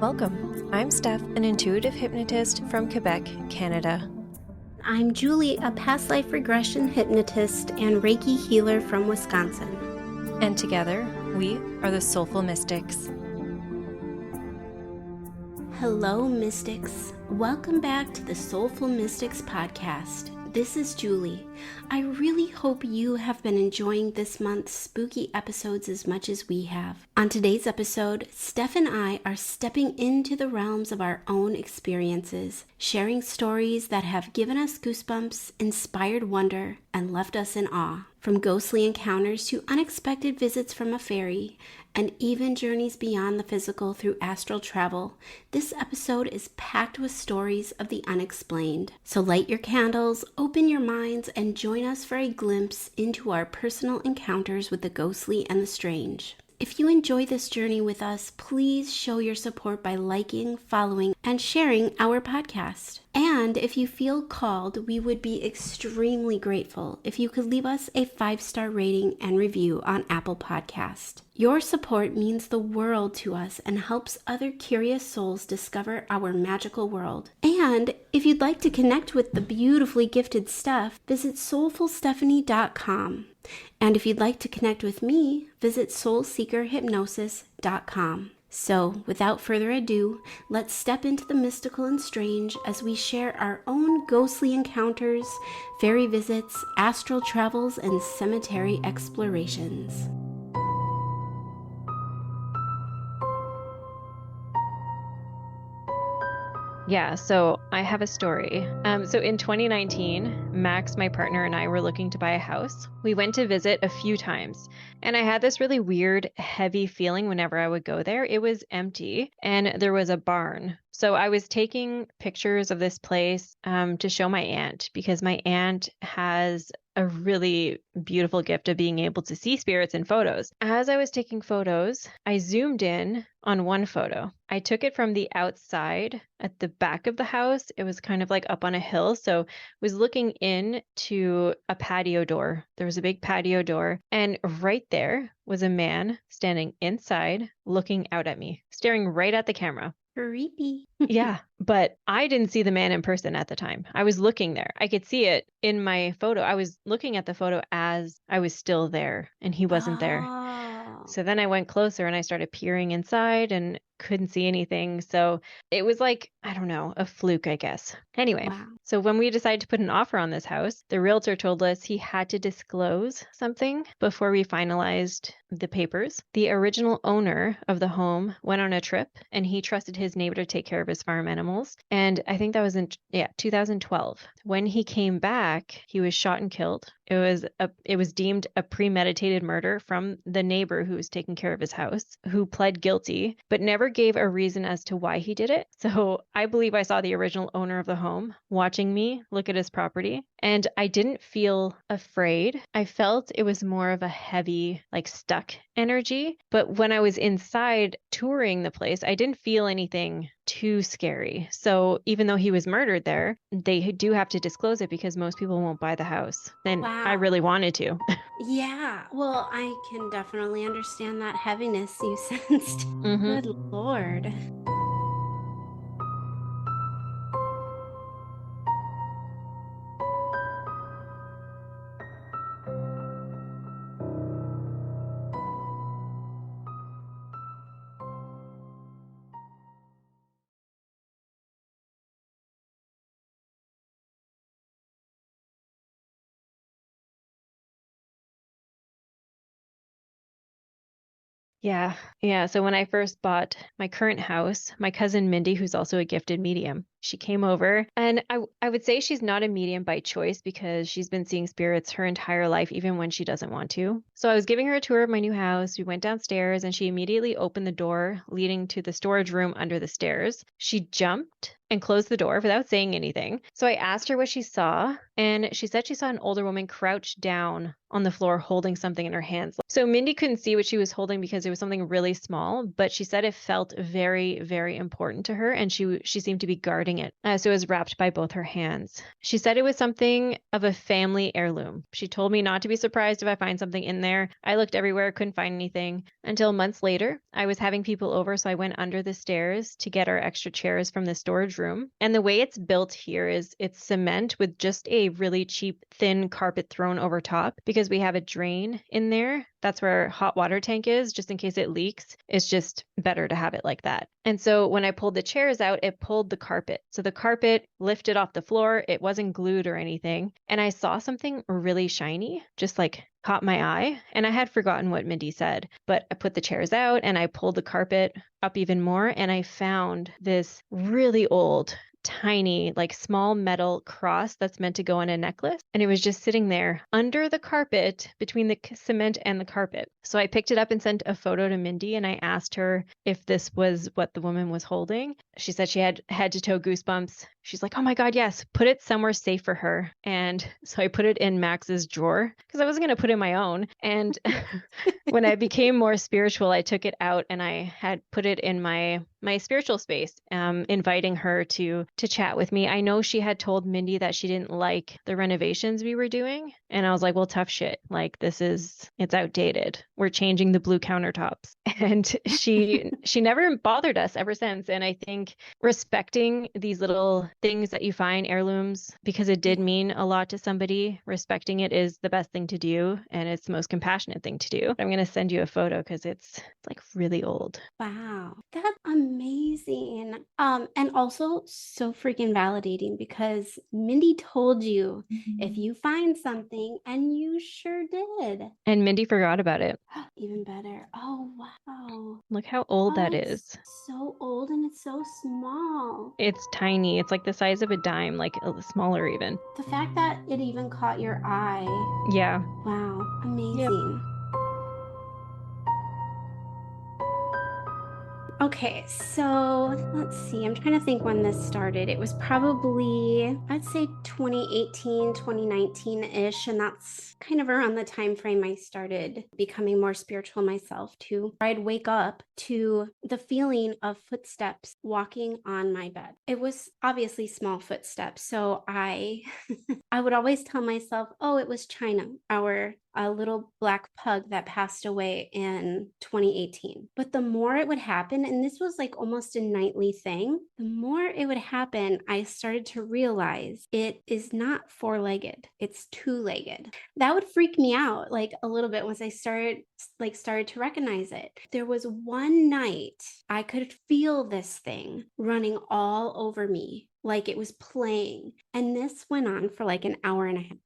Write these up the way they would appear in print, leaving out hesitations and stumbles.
Welcome. I'm Steph, an intuitive hypnotist from Quebec, Canada. I'm Julie, a past life regression hypnotist and Reiki healer from Wisconsin. And together, we are the Soulful Mystics. Hello, Mystics. Welcome back to the Soulful Mystics podcast. This is Julie. I really hope you have been enjoying this month's spooky episodes as much as we have. On today's episode, Steph and I are stepping into the realms of our own experiences, sharing stories that have given us goosebumps, inspired wonder, and left us in awe. From ghostly encounters to unexpected visits from a fairy, and even journeys beyond the physical through astral travel, this episode is packed with stories of the unexplained. So light your candles, open your minds, and join us for a glimpse into our personal encounters with the ghostly and the strange. If you enjoy this journey with us, please show your support by liking, following, and sharing our podcast. And if you feel called, we would be extremely grateful if you could leave us a 5-star rating and review on Apple Podcast. Your support means the world to us and helps other curious souls discover our magical world. And if you'd like to connect with the beautifully gifted Steph, visit soulfulstephanie.com. And if you'd like to connect with me, visit soulseekerhypnosis.com. So, without further ado, let's step into the mystical and strange as we share our own ghostly encounters, fairy visits, astral travels, and cemetery explorations. Yeah, so I have a story. So in 2019, Max, my partner, and I were looking to buy a house. We went to visit a few times, and I had this really weird, heavy feeling whenever I would go there. It was empty, and there was a barn. So I was taking pictures of this place to show my aunt, because my aunt has a really beautiful gift of being able to see spirits in photos. As I was taking photos, I zoomed in on one photo. I took it from the outside at the back of the house. It was kind of like up on a hill. So I was looking in to a patio door. There was a big patio door. And right there was a man standing inside looking out at me, staring right at the camera. Creepy. Yeah, but I didn't see the man in person at the time. I was looking there. I could see it in my photo. I was looking at the photo as I was still there, and he wasn't there. So then I went closer and I started peering inside and couldn't see anything. So it was like, I don't know, a fluke, I guess. Anyway, So when we decided to put an offer on this house, the realtor told us he had to disclose something before we finalized the papers. The original owner of the home went on a trip, and he trusted his neighbor to take care of his farm animals. And I think that was in 2012. When he came back, he was shot and killed. It was deemed a premeditated murder from the neighbor who was taking care of his house, who pled guilty, but never gave a reason as to why he did it. So I believe I saw the original owner of the home watching me look at his property, and I didn't feel afraid. I felt it was more of a heavy, like stuck energy. But when I was inside touring the place, I didn't feel anything too scary. So even though he was murdered there, they do have to disclose it because most people won't buy the house. And I really wanted to. Yeah, well, I can definitely understand that heaviness you sensed. Good Lord. Yeah. So when I first bought my current house, my cousin Mindy, who's also a gifted medium, she came over, and I would say she's not a medium by choice because she's been seeing spirits her entire life, even when she doesn't want to. So I was giving her a tour of my new house. We went downstairs, and she immediately opened the door leading to the storage room under the stairs. She jumped and closed the door without saying anything. So I asked her what she saw, and she said she saw an older woman crouched down on the floor holding something in her hands. So Mindy couldn't see what she was holding because it was something really small, but she said it felt very, very important to her, and she seemed to be guarding holding it. So it was wrapped by both her hands. She said it was something of a family heirloom. She told me not to be surprised if I find something in there. I looked everywhere, couldn't find anything. Until months later, I was having people over, so I went under the stairs to get our extra chairs from the storage room. And the way it's built here is it's cement with just a really cheap, thin carpet thrown over top because we have a drain in there. That's where our hot water tank is, just in case it leaks. It's just better to have it like that. And so when I pulled the chairs out, it pulled the carpet. So the carpet lifted off the floor. It wasn't glued or anything. And I saw something really shiny, just like caught my eye. And I had forgotten what Mindy said, but I put the chairs out and I pulled the carpet up even more. And I found this really old, tiny, like small metal cross that's meant to go on a necklace. And it was just sitting there under the carpet between the cement and the carpet. So I picked it up and sent a photo to Mindy and I asked her if this was what the woman was holding. She said she had head to toe goosebumps. She's like, oh my God, yes, put it somewhere safe for her. And so I put it in Max's drawer because I wasn't going to put it in my own. And when I became more spiritual, I took it out and I had put it in my spiritual space, inviting her to chat with me. I know she had told Mindy that she didn't like the renovations we were doing. And I was like, well, tough shit. Like it's outdated. We're changing the blue countertops. And she never bothered us ever since. And I think respecting these little things that you find, heirlooms, because it did mean a lot to somebody, respecting it is the best thing to do. And it's the most compassionate thing to do. I'm going to send you a photo because it's like really old. Wow. That's amazing. And also so freaking validating because Mindy told you if you find something, and you sure did. And Mindy forgot about it. Even better. Oh, wow. Look how old that is. So old and it's so small. It's tiny. It's like the size of a dime, like smaller even. The fact that it even caught your eye. Yeah. Wow. Amazing. Yep. Okay, so let's see. I'm trying to think when this started. It was probably, I'd say 2018, 2019-ish, and that's kind of around the time frame I started becoming more spiritual myself too. I'd wake up to the feeling of footsteps walking on my bed. It was obviously small footsteps, so I would always tell myself, oh, it was China, our a little black pug that passed away in 2018. But the more it would happen, and this was like almost a nightly thing, the more it would happen, I started to realize it is not four-legged, it's two-legged. That would freak me out like a little bit once I started to recognize it. There was one night I could feel this thing running all over me, like it was playing. And this went on for like an hour and a half.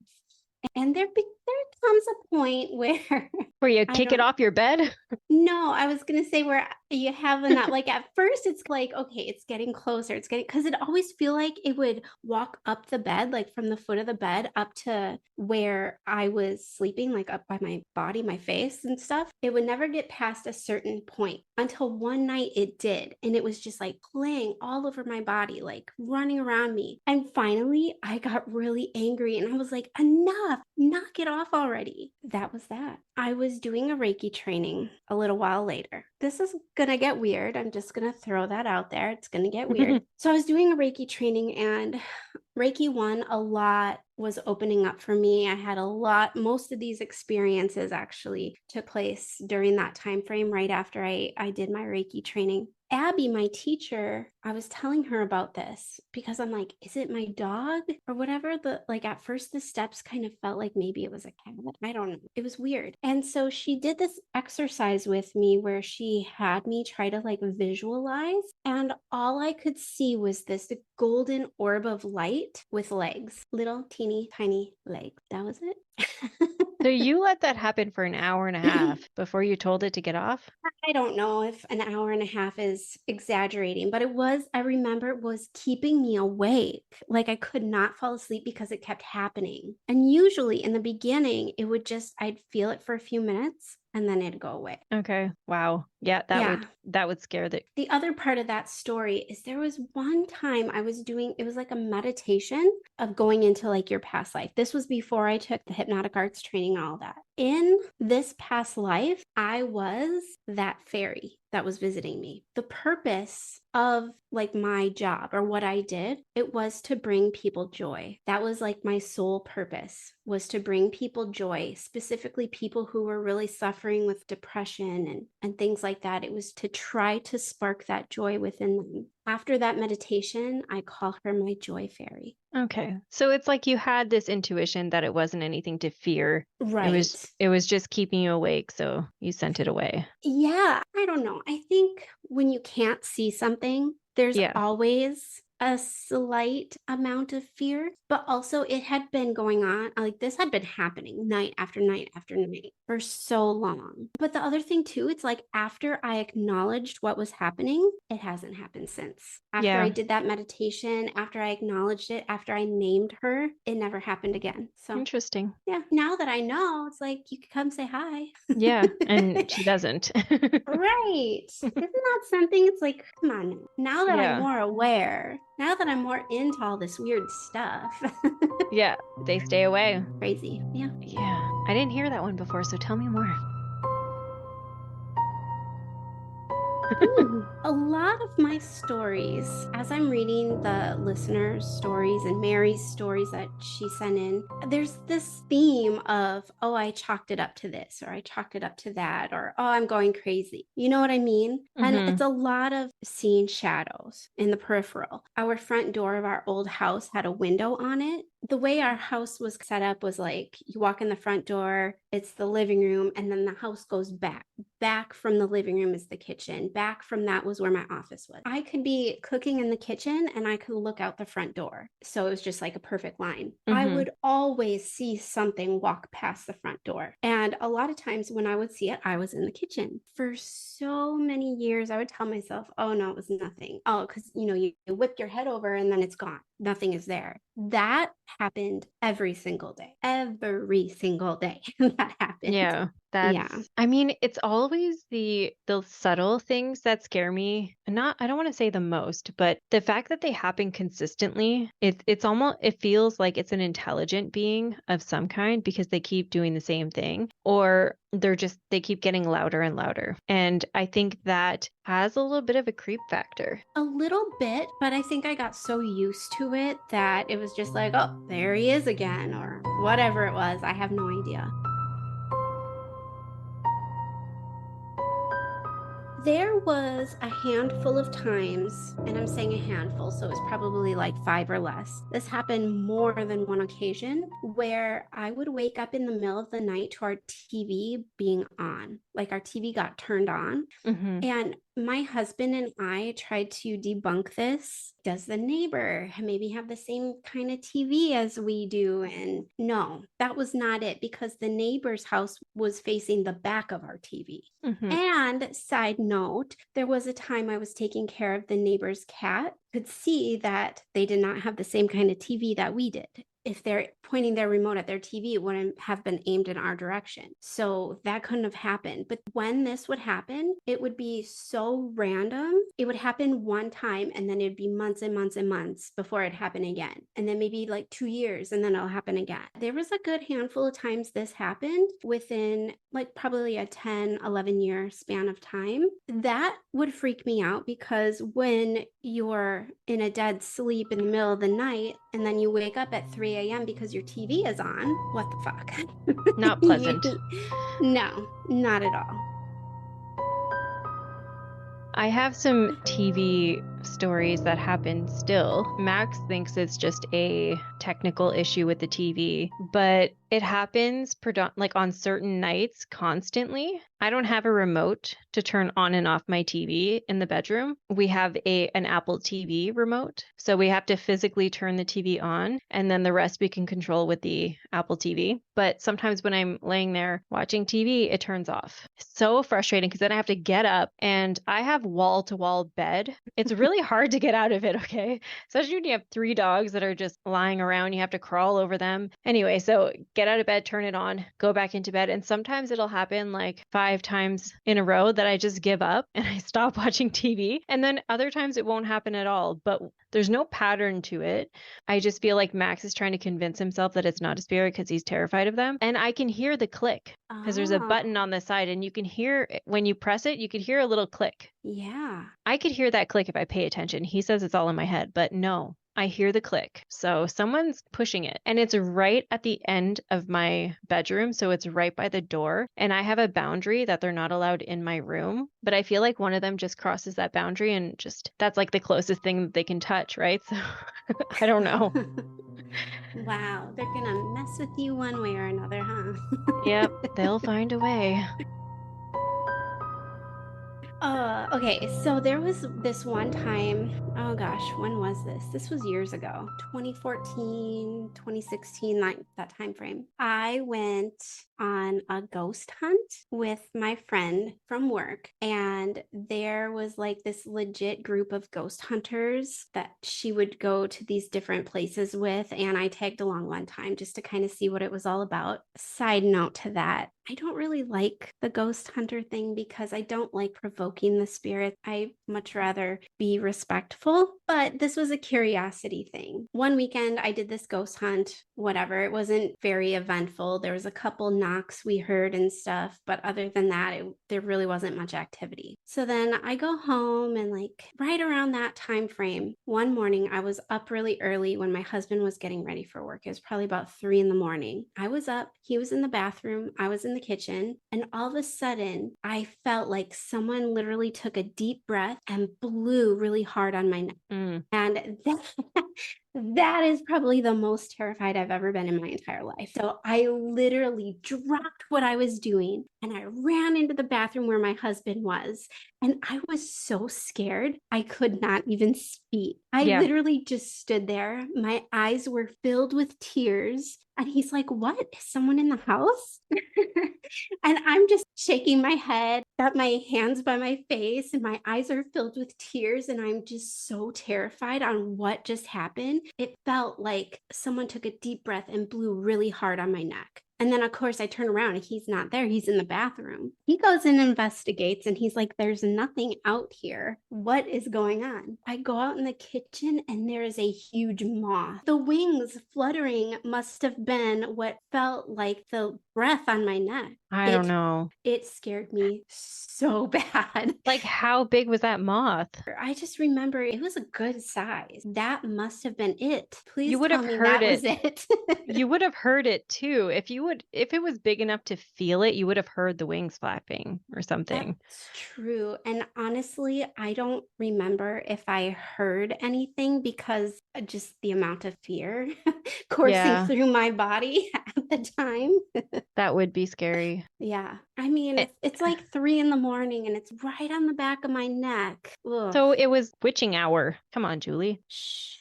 And there comes a point where you kick it off your bed? No, I was going to say where you have enough, like at first it's like, okay, it's getting closer. Because it always feel like it would walk up the bed, like from the foot of the bed up to where I was sleeping, like up by my body, my face and stuff. It would never get past a certain point until one night it did. And it was just like playing all over my body, like running around me. And finally I got really angry and I was like, enough, knock it off already. That was that. I was doing a Reiki training a little while later. This is going to get weird. I'm just going to throw that out there. It's going to get weird. So I was doing a Reiki training and Reiki 1, a lot was opening up for me. I had most of these experiences actually took place during that time frame right after I did my Reiki training. Abby, my teacher, I was telling her about this because I'm like, is it my dog or whatever? At first the steps kind of felt like maybe it was a cat. I don't know. It was weird. And so she did this exercise with me where she had me try to like visualize. And all I could see was this golden orb of light with legs, little teeny tiny legs. That was it. So you let that happen for an hour and a half before you told it to get off? I don't know if an hour and a half is exaggerating, but I remember it was keeping me awake. Like I could not fall asleep because it kept happening. And usually in the beginning, I'd feel it for a few minutes and then it'd go away. Okay. Wow. Yeah, that would scare The other part of that story is there was one time it was like a meditation of going into like your past life. This was before I took the hypnotic arts training and all that. in this past life, I was that fairy that was visiting me. The purpose of like my job or what I did, it was to bring people joy. That was like my sole purpose, was to bring people joy, specifically people who were really suffering with depression and things like that. It was to try to spark that joy within them. After that meditation, I call her my joy fairy. Okay. So it's like you had this intuition that it wasn't anything to fear. Right. It was just keeping you awake, so you sent it away. Yeah, I don't know. I think when you can't see something, there's Yeah. always a slight amount of fear, but also it had been going on, like this had been happening night after night after night for so long. But the other thing too, it's like after I acknowledged what was happening, it hasn't happened since. After I Yeah. did that meditation, after I acknowledged it, after I named her, it never happened again. So Interesting. yeah, now that I know, it's like you could come say hi. Yeah, and she doesn't. Right. Isn't that something? It's like, come on. Now that I'm Yeah. more aware, now that I'm more into all this weird stuff. Yeah, they stay away. Crazy. Yeah. Yeah. I didn't hear that one before, so tell me more. A lot of my stories, as I'm reading the listeners' stories and Mary's stories that she sent in, there's this theme of, oh, I chalked it up to this, or I chalked it up to that, or oh, I'm going crazy. You know what I mean? And it's a lot of seeing shadows in the peripheral. Our front door of our old house had a window on it. The way our house was set up was like you walk in the front door, it's the living room, and then the house goes back. Back from the living room is the kitchen. Back from that was where my office was. I could be cooking in the kitchen and I could look out the front door. So it was just like a perfect line. I would always see something walk past the front door. And a lot of times when I would see it, I was in the kitchen. For so many years, I would tell myself, oh no, it was nothing. Oh, because you whip your head over and then it's gone. Nothing is there. That happened every single day. Every single day that happened. Yeah. Yeah. I mean, it's always the subtle things that scare me. I don't want to say the most, but the fact that they happen consistently, it's almost, it feels like it's an intelligent being of some kind because they keep doing the same thing, or they keep getting louder and louder. And I think that has a little bit of a creep factor. A little bit, but I think I got so used to it that it was just like, oh, there he is again, or whatever it was. I have no idea. There was a handful of times, and I'm saying a handful, so it's probably like 5 or less. This happened more than one occasion where I would wake up in the middle of the night to our TV being on. Like our TV got turned on. And my husband and I tried to debunk this. Does the neighbor maybe have the same kind of TV as we do? And no, that was not it, because the neighbor's house was facing the back of our TV. And side note, there was a time I was taking care of the neighbor's cat, could see that they did not have the same kind of TV that we did. If they're pointing their remote at their TV, it wouldn't have been aimed in our direction. So that couldn't have happened. But when this would happen, it would be so random. It would happen one time and then it'd be months and months and months before it happened again. And then maybe like 2 years and then it'll happen again. There was a good handful of times this happened within like probably a 10, 11 year span of time. That would freak me out, because when you're in a dead sleep in the middle of the night and then you wake up at 3 a.m. because your TV is on, what the fuck? Not pleasant. No, not at all. I have some TV stories that happen still. Max thinks it's just a technical issue with the TV, but it happens like on certain nights constantly. I don't have a remote to turn on and off my TV in the bedroom. We have an Apple TV remote, so we have to physically turn the TV on, and then the rest we can control with the Apple TV. But sometimes when I'm laying there watching TV, it turns off. So frustrating, because then I have to get up, and I have wall-to-wall bed. It's really hard to get out of it, okay? Especially when you have 3 dogs that are just lying around. You have to crawl over them. Anyway, so get out of bed, turn it on, go back into bed. And sometimes it'll happen like 5 times in a row that I just give up and I stop watching TV. And then other times it won't happen at all. But There's no pattern to it. I just feel like Max is trying to convince himself that it's not a spirit because he's terrified of them. And I can hear the click because there's a button on the side and you can hear when you press it, you could hear a little click. Yeah. I could hear that click if I pay attention. He says it's all in my head, but no, I hear the click. So someone's pushing it and it's right at the end of my bedroom. So it's right by the door. And I have a boundary that they're not allowed in my room. But I feel like one of them just crosses that boundary and just that's like the closest thing that they can touch, right? So I don't know. Wow. They're going to mess with you one way or another, huh? Yep. They'll find a way. Okay, so there was this one time, oh gosh, when was this? This was years ago, 2014, 2016, that time frame. I went on a ghost hunt with my friend from work, and there was like this legit group of ghost hunters that she would go to these different places with, and I tagged along one time just to kind of see what it was all about. Side note to that, I don't really like the ghost hunter thing because I don't like provoking the spirit. I much rather be respectful, but this was a curiosity thing. One weekend I did this ghost hunt, whatever. It wasn't very eventful. There was a couple knocks we heard and stuff, but other than that, there really wasn't much activity. So then I go home and like right around that time frame, one morning I was up really early when my husband was getting ready for work. It was probably about 3 a.m. I was up, he was in the bathroom, I was in the kitchen, and all of a sudden I felt like someone literally took a deep breath and blew really hard on my neck. And that is probably the most terrified I've ever been in my entire life. So I literally dropped what I was doing and I ran into the bathroom where my husband was. And I was so scared, I could not even speak. I literally just stood there. My eyes were filled with tears. And he's like, "What? Is someone in the house?" And I'm just shaking my head, got my hands by my face, and my eyes are filled with tears. And I'm just so terrified on what just happened. It felt like someone took a deep breath and blew really hard on my neck. And then, of course, I turn around and he's not there. He's in the bathroom. He goes and investigates and he's like, "There's nothing out here. What is going on?" I go out in the kitchen and there is a huge moth. The wings fluttering must have been what felt like the breath on my neck. I don't know. It scared me so bad. Like, how big was that moth? I just remember it was a good size. That must have been it. Please You would tell have me heard that it. was it. You would have heard it too. If it was big enough to feel it, you would have heard the wings flapping or something. That's true. And honestly, I don't remember if I heard anything because just the amount of fear coursing through my body at the time. That would be scary. Yeah. I mean, it's like 3 a.m. and it's right on the back of my neck. Ugh. So it was witching hour. Come on, Julie. Shh.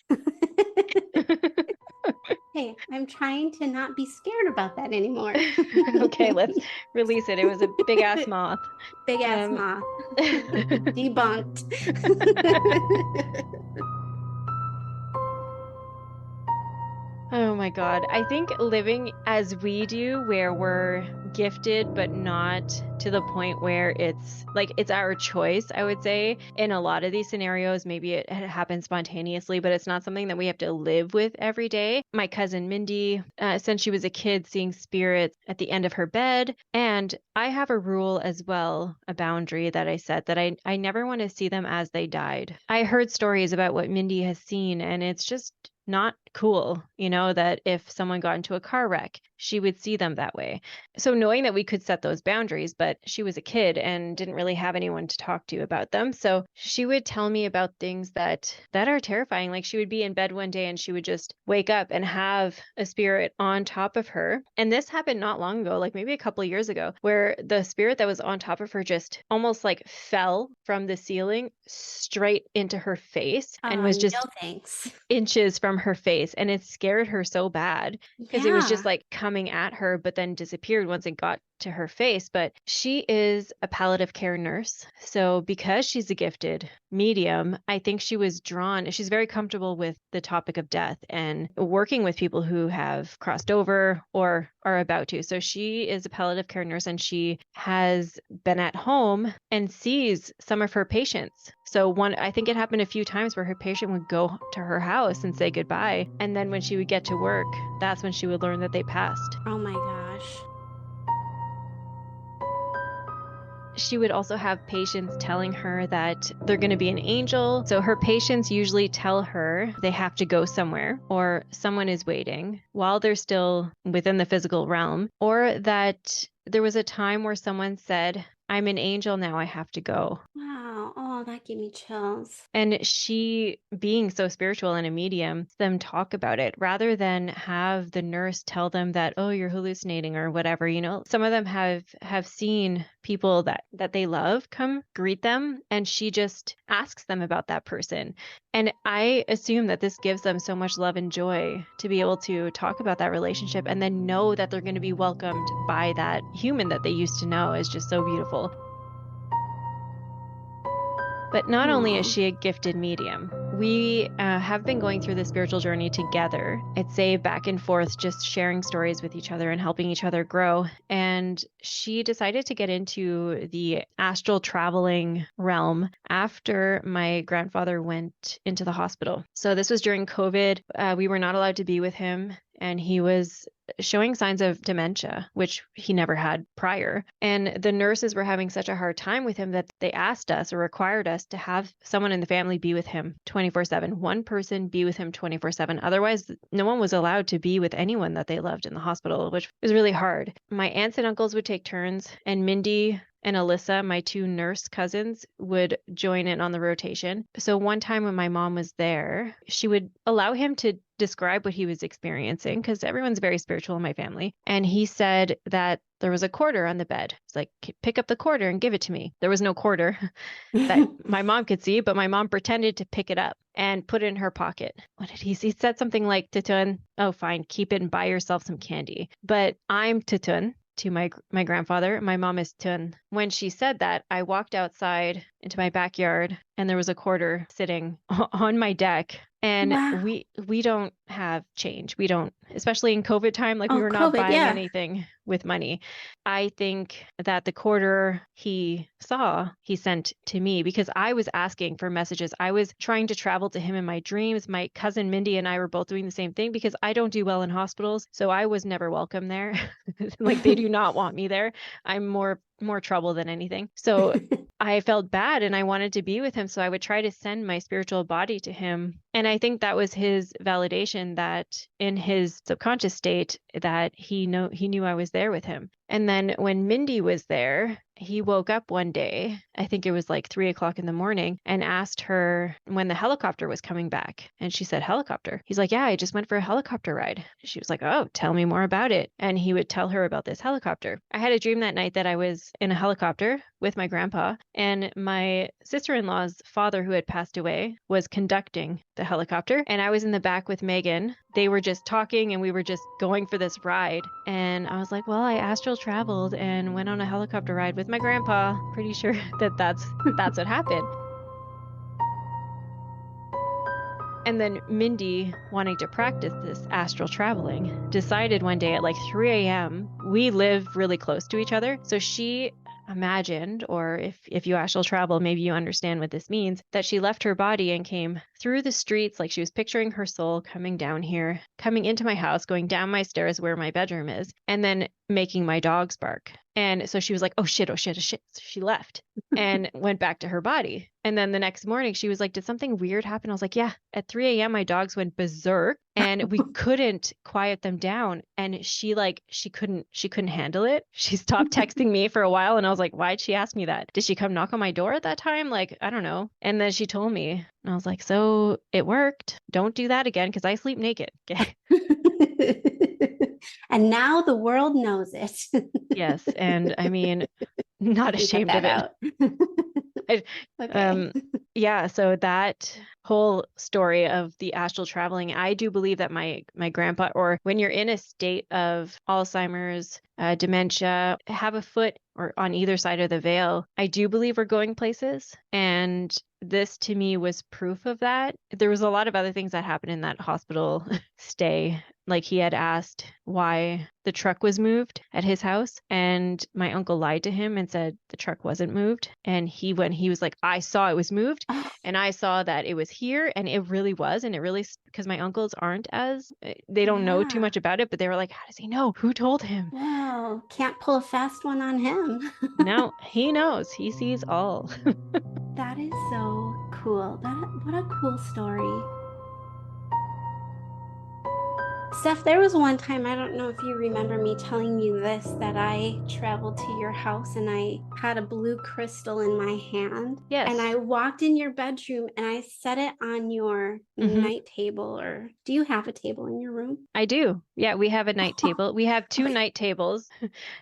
Hey, I'm trying to not be scared about that anymore. Okay, let's release it. It was a big ass moth. Big ass moth. Debunked. Oh my God. I think living as we do, where we're gifted, but not to the point where it's our choice, I would say. In a lot of these scenarios, maybe it happens spontaneously, but it's not something that we have to live with every day. My cousin Mindy, since she was a kid, seeing spirits at the end of her bed. And I have a rule as well, a boundary that I set, that I never want to see them as they died. I heard stories about what Mindy has seen, and it's just not cool, that if someone got into a car wreck, she would see them that way. So knowing that we could set those boundaries, but she was a kid and didn't really have anyone to talk to about them. So she would tell me about things that are terrifying. Like she would be in bed one day and she would just wake up and have a spirit on top of her. And this happened not long ago, like maybe a couple of years ago, where the spirit that was on top of her just almost like fell from the ceiling straight into her face and was just inches from her face. And it scared her so bad because it was just like coming at her, but then disappeared once it got to her face, but she is a palliative care nurse. So because she's a gifted medium, I think she was drawn, she's very comfortable with the topic of death and working with people who have crossed over or are about to. So she is a palliative care nurse, and she has been at home and sees some of her patients. So I think it happened a few times where her patient would go to her house and say goodbye. And then when she would get to work, that's when she would learn that they passed. Oh my gosh. She would also have patients telling her that they're going to be an angel. So her patients usually tell her they have to go somewhere, or someone is waiting while they're still within the physical realm, or that there was a time where someone said, "I'm an angel now, I have to go." Wow. Oh, that gave me chills. And she, being so spiritual and a medium, them talk about it rather than have the nurse tell them that, "Oh, you're hallucinating," or whatever. Some of them have seen people that they love come greet them, and she just asks them about that person. And I assume that this gives them so much love and joy to be able to talk about that relationship and then know that they're going to be welcomed by that human that they used to know is just so beautiful. But not only is she a gifted medium, we have been going through the spiritual journey together. I'd say back and forth, just sharing stories with each other and helping each other grow. And she decided to get into the astral traveling realm after my grandfather went into the hospital. So this was during COVID. We were not allowed to be with him, and he was showing signs of dementia, which he never had prior. And the nurses were having such a hard time with him that they asked us or required us to have someone in the family be with him 24/7. One person be with him 24/7. Otherwise, no one was allowed to be with anyone that they loved in the hospital, which was really hard. My aunts and uncles would take turns, and Mindy and Alyssa, my two nurse cousins, would join in on the rotation. So one time when my mom was there, she would allow him to describe what he was experiencing, because everyone's very spiritual in my family. And he said that there was a quarter on the bed. It's like, "Pick up the quarter and give it to me." There was no quarter that my mom could see, but my mom pretended to pick it up and put it in her pocket. What did he say? He said something like, "Tutun, oh fine, keep it and buy yourself some candy." But I'm Tutun to my grandfather. My mom is Tun. When she said that, I walked outside into my backyard, and there was a quarter sitting on my deck. And wow. we don't have change. We don't, especially in COVID time, like we were not COVID, buying yeah. anything with money. I think that the quarter he saw, he sent to me because I was asking for messages. I was trying to travel to him in my dreams. My cousin Mindy and I were both doing the same thing because I don't do well in hospitals. So I was never welcome there. Like they do not want me there. I'm more trouble than anything. So I felt bad and I wanted to be with him. So I would try to send my spiritual body to him. And I think that was his validation that in his subconscious state that he knew I was there with him. And then when Mindy was there, he woke up one day, I think it was like 3:00 in the morning, and asked her when the helicopter was coming back. And she said, "Helicopter?" He's like, "Yeah, I just went for a helicopter ride." She was like, "Oh, tell me more about it." And he would tell her about this helicopter. I had a dream that night that I was in a helicopter with my grandpa, and my sister-in-law's father, who had passed away, was conducting the helicopter. And I was in the back with Megan. They were just talking and we were just going for this ride. And I was like, well, I astral traveled and went on a helicopter ride with my grandpa. Pretty sure that that's what happened. And then Mindy, wanting to practice this astral traveling, decided one day at like 3 a.m., we live really close to each other. So she imagined, or if you astral travel, maybe you understand what this means, that she left her body and came through the streets, like she was picturing her soul coming down here, coming into my house, going down my stairs where my bedroom is, and then making my dogs bark. And so she was like, oh shit. So she left and went back to her body. And then the next morning she was like, did something weird happen? I was like, yeah, at 3 a.m. my dogs went berserk and we couldn't quiet them down. And she couldn't handle it. She stopped texting me for a while. And I was like, why'd she ask me that? Did she come knock on my door at that time? Like, I don't know. And then she told me, and I was like, so it worked. Don't do that again, because I sleep naked. Okay. And now the world knows it. Yes. And I mean, not ashamed of it. Okay. Yeah. So that whole story of the astral traveling, I do believe that my grandpa, or when you're in a state of Alzheimer's, dementia, have a foot or on either side of the veil, I do believe we're going places. And this to me was proof of that. There was a lot of other things that happened in that hospital stay. Like he had asked why the truck was moved at his house, and my uncle lied to him and said the truck wasn't moved. And he was like, I saw it was moved, and I saw that it was here, and it really was. And it really, because my uncles aren't they don't know too much about it, but they were like, how does he know? Who told him? Whoa, can't pull a fast one on him. No, he knows. He sees all. That is so cool. What a cool story. Steph, there was one time, I don't know if you remember me telling you this, that I traveled to your house and I had a blue crystal in my hand. Yes. And I walked in your bedroom and I set it on your night table. Or do you have a table in your room? I do. Yeah, we have a night table. We have two night tables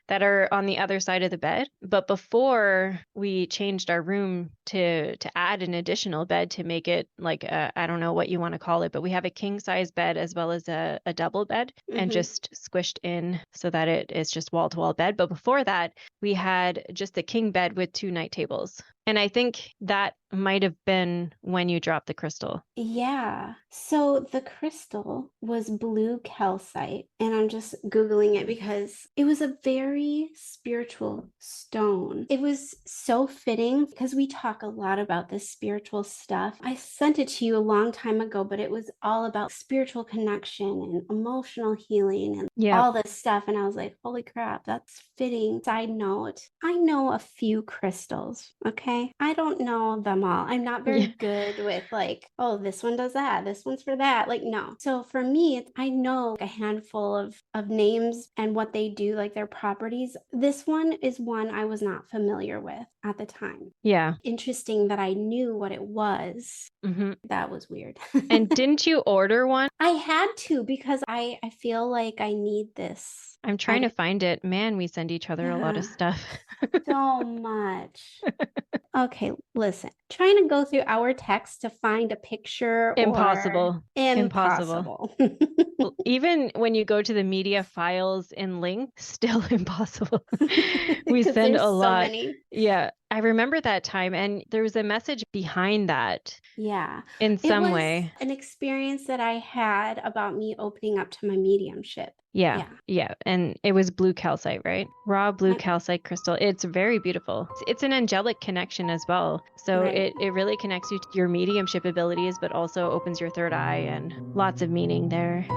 that are on the other side of the bed. But before we changed our room to add an additional bed to make it like I don't know what you want to call it, but we have a king size bed as well as a double bed, and just squished in so that it is just wall to wall bed. But before that, we had just a king bed with two night tables. And I think that might have been when you dropped the crystal. Yeah. So the crystal was blue calcite, and I'm just Googling it because it was a very spiritual stone. It was so fitting because we talk a lot about this spiritual stuff. I sent it to you a long time ago, but it was all about spiritual connection and emotional healing and all this stuff. And I was like, holy crap, that's fitting. Side note, I know a few crystals, okay? I don't know them all. I'm not very good with like, oh, this one does that, this one's for that. Like, no. So for me, I know a handful of names and what they do, like their properties. This one is one I was not familiar with at the time. Yeah. Interesting that I knew what it was. That was weird. And didn't you order one? I had to, because I feel like I need this. I'm trying to find it. Man, we send each other a lot of stuff. So much. Okay, listen. Trying to go through our text to find a picture. Impossible. Impossible. Even when you go to the media files in link, still impossible. We send a lot. So many. Yeah. I remember that time, and there was a message behind that. Yeah. In some way. An experience that I had about me opening up to my mediumship. Yeah. And it was blue calcite, right? Raw blue calcite crystal. It's very beautiful. It's an angelic connection as well. So it really connects you to your mediumship abilities, but also opens your third eye, and lots of meaning there.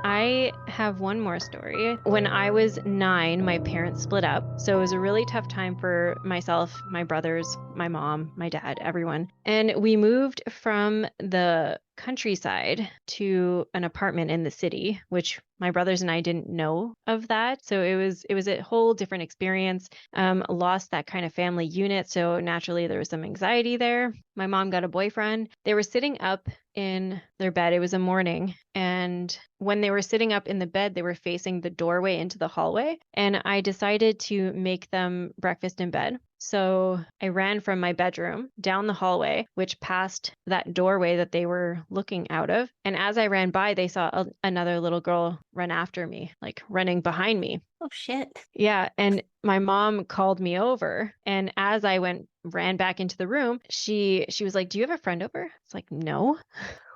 I have one more story. When I was 9, my parents split up. So it was a really tough time for myself, my brothers, my mom, my dad, everyone. And we moved from the countryside to an apartment in the city, which my brothers and I didn't know of that. So it was a whole different experience. Lost that kind of family unit. So naturally there was some anxiety there. My mom got a boyfriend. They were sitting up in their bed. It was a morning. And when they were sitting up in the bed, they were facing the doorway into the hallway. And I decided to make them breakfast in bed. So I ran from my bedroom down the hallway, which passed that doorway that they were looking out of. And as I ran by, they saw another little girl run after me, like running behind me. Oh, shit. Yeah. And my mom called me over. And as I ran back into the room, she was like, do you have a friend over? It's like, no.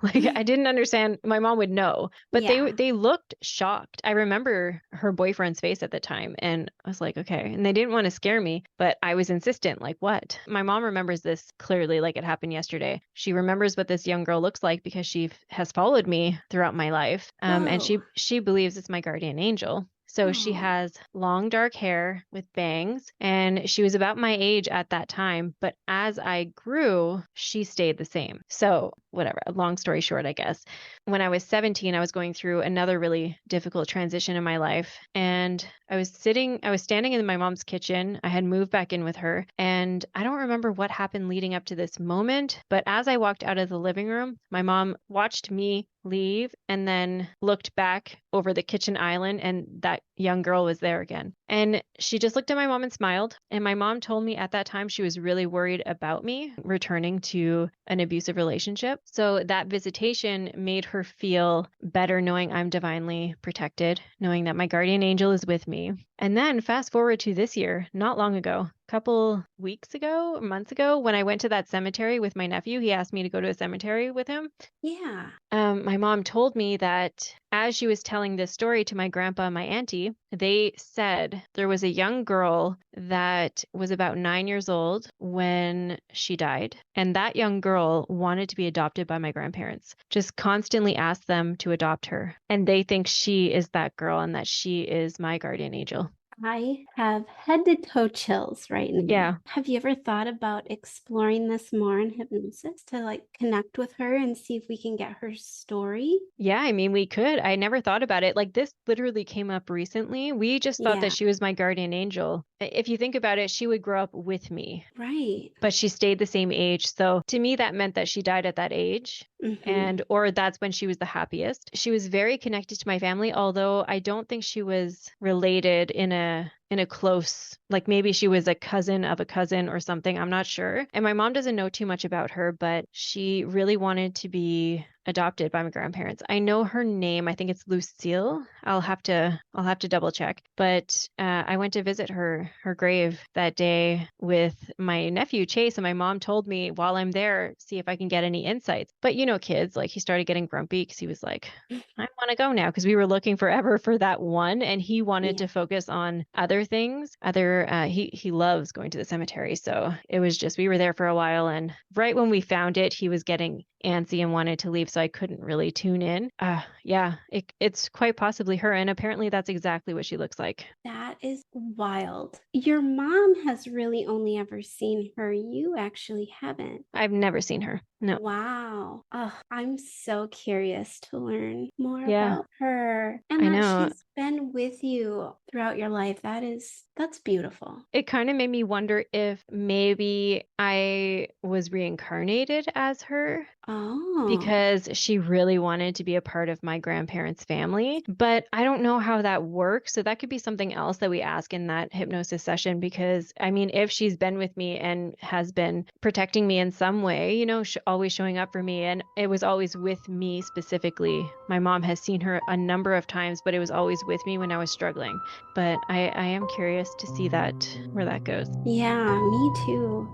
Like, I didn't understand. My mom would know, but they looked shocked. I remember her boyfriend's face at the time, and I was like, okay. And they didn't want to scare me, but I was insistent, like, what? My mom remembers this clearly, like it happened yesterday. She remembers what this young girl looks like because she has followed me throughout my life. And she believes it's my guardian angel. So she has long dark hair with bangs, and she was about my age at that time. But as I grew, she stayed the same. So whatever, long story short, I guess. When I was 17, I was going through another really difficult transition in my life. And I was standing in my mom's kitchen. I had moved back in with her. And I don't remember what happened leading up to this moment. But as I walked out of the living room, my mom watched me leave and then looked back over the kitchen island, and that young girl was there again. And she just looked at my mom and smiled. And my mom told me at that time she was really worried about me returning to an abusive relationship. So that visitation made her feel better, knowing I'm divinely protected, knowing that my guardian angel is with me. And then fast forward to this year, not long ago, couple weeks ago, months ago, when I went to that cemetery with my nephew. He asked me to go to a cemetery with him. Yeah. My mom told me that as she was telling this story to my grandpa and my auntie, they said there was a young girl that was about 9 years old when she died. And that young girl wanted to be adopted by my grandparents, just constantly asked them to adopt her. And they think she is that girl and that she is my guardian angel. I have head to toe chills right now. Yeah. Have you ever thought about exploring this more in hypnosis to like connect with her and see if we can get her story? Yeah, I mean, we could. I never thought about it. Like, this literally came up recently. We just thought Yeah. that she was my guardian angel. If you think about it, she would grow up with me, Right. but she stayed the same age. So to me, that meant that she died at that age. Mhm. Or that's when she was the happiest. She was very connected to my family, although I don't think she was related in a close, like maybe she was a cousin of a cousin or something. I'm not sure. And my mom doesn't know too much about her, but she really wanted to be adopted by my grandparents. I know her name. I think it's Lucille. I'll have to double check. But I went to visit her grave that day with my nephew Chase, and my mom told me while I'm there, see if I can get any insights. But you know, kids, like, he started getting grumpy because he was like, I want to go now, because we were looking forever for that one, and he wanted to focus on other things. He loves going to the cemetery, so it was just, we were there for a while, and right when we found it, he was getting antsy and wanted to leave, so I couldn't really tune in. Yeah, it's quite possibly her, and apparently that's exactly what she looks like. That is wild. Your mom has really only ever seen her. You actually haven't. I've never seen her. No. Wow. Oh, I'm so curious to learn more Yeah, about her and I that know. she's been with you throughout your life. That's beautiful. It kind of made me wonder if maybe I was reincarnated as her, Oh, because she really wanted to be a part of my grandparents' family. But I don't know how that works. So that could be something else that we ask in that hypnosis session, because I mean, if she's been with me and has been protecting me in some way, you know, always showing up for me, and it was always with me specifically. My mom has seen her a number of times, but it was always with me when I was struggling. But I am curious to see where that goes. yeah, me too.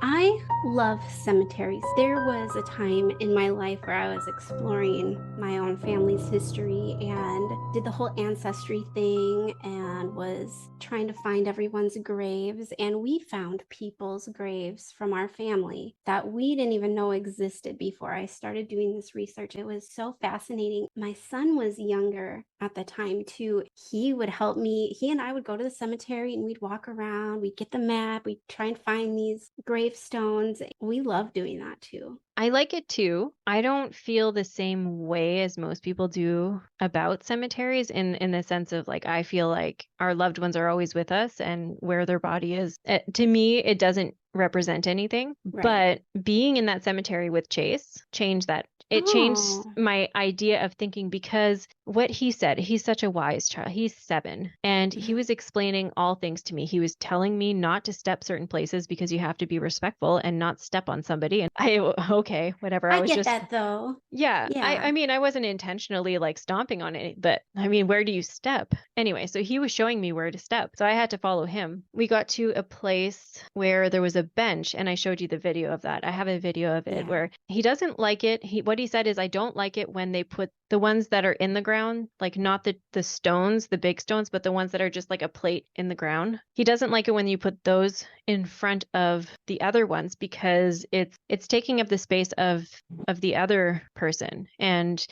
I love cemeteries. There was a time in my life where I was exploring my own family's history and did the whole ancestry thing and was trying to find everyone's graves. And we found people's graves from our family that we didn't even know existed before I started doing this research. It was so fascinating. My son was younger at the time too. He would help me. He and I would go to the cemetery and we'd walk around. We'd get the map. We'd try and find these gravestones. We love doing that too. I like it too. I don't feel the same way as most people do about cemeteries, in the sense of, like, I feel like our loved ones are always with us, and where their body is, to me, it doesn't represent anything. Right. But being in that cemetery with Chase changed that. It changed my idea of thinking, because what he said, he's such a wise child. He's 7, and he was explaining all things to me. He was telling me not to step certain places because you have to be respectful and not step on somebody. And okay, whatever. I was get just that though. Yeah, Yeah. I mean, I wasn't intentionally like stomping on it, but I mean, where do you step? Anyway, so he was showing me where to step. So I had to follow him. We got to a place where there was a bench, and I showed you the video of that. I have a video of it where he doesn't like it. What he said is, I don't like it when they put the ones that are in the ground, like not the stones, the big stones, but the ones that are just like a plate in the ground. He doesn't like it when you put those in front of the other ones, because it's taking up the space of the other person, and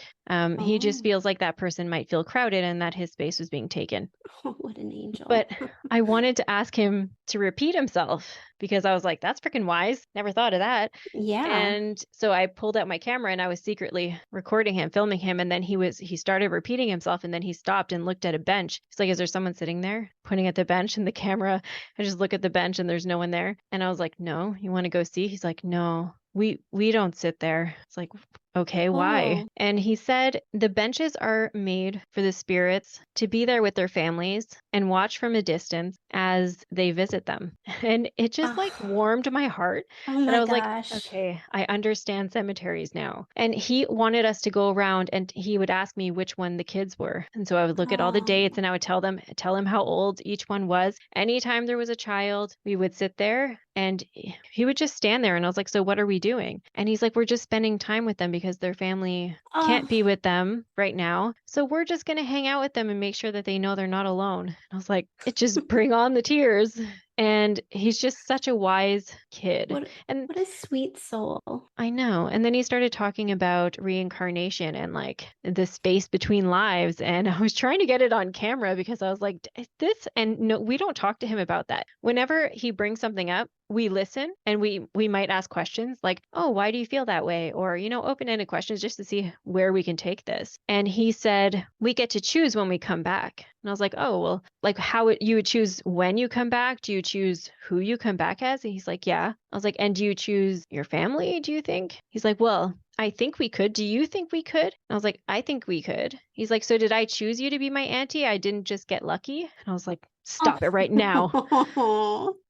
he just feels like that person might feel crowded and that his space was being taken. Oh, what an angel. But I wanted to ask him to repeat himself, because I was like, that's freaking wise. Never thought of that. Yeah. And so I pulled out my camera and I was secretly recording him, filming him. And then he started repeating himself, and then he stopped and looked at a bench. He's like, is there someone sitting there? Pointing at the bench, and the camera, I just look at the bench and there's no one there. And I was like, no, you want to go see? He's like, no, we don't sit there. It's like, okay, why? Oh. And he said the benches are made for the spirits to be there with their families and watch from a distance as they visit them. And it just like warmed my heart Oh that I my was like, gosh. okay, I understand cemeteries now. And he wanted us to go around and he would ask me which one the kids were. And so I would look at all the dates and I would tell him how old each one was. Anytime there was a child, we would sit there and he would just stand there. And I was like, so what are we doing? And he's like, we're just spending time with them because their family can't be with them right now. So we're just going to hang out with them and make sure that they know they're not alone. And I was like, it just bring on the tears. And he's just such a wise kid. What a sweet soul. I know. And then he started talking about reincarnation and like the space between lives. And I was trying to get it on camera because I was like, this, and no, we don't talk to him about that. Whenever he brings something up, we listen and we might ask questions like, oh, why do you feel that way? Or, open-ended questions just to see where we can take this. And he said, we get to choose when we come back. And I was like, oh, well, like you would choose when you come back? Do you choose who you come back as? And he's like, yeah. I was like, and do you choose your family, do you think? He's like, well, I think we could. Do you think we could? And I was like, I think we could. He's like, so did I choose you to be my auntie? I didn't just get lucky? And I was like, stop it right now.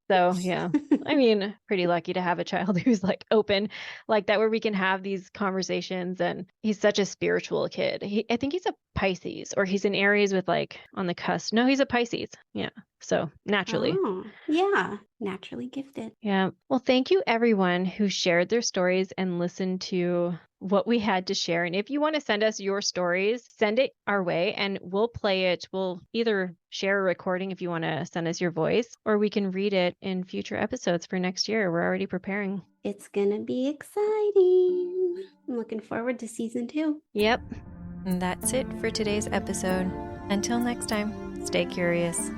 So, yeah, I mean, pretty lucky to have a child who's like open like that, where we can have these conversations. And he's such a spiritual kid. I think he's a Pisces, or he's in Aries with like on the cusp. No, he's a Pisces. Yeah. So naturally. Oh, yeah. Naturally gifted. Yeah. Well, thank you everyone who shared their stories and listened to what we had to share. And if you want to send us your stories, send it our way and we'll play it. We'll either share a recording if you want to send us your voice, or we can read it in future episodes for next year. We're already preparing. It's going to be exciting. I'm looking forward to season 2. Yep. And that's it for today's episode. Until next time, stay curious.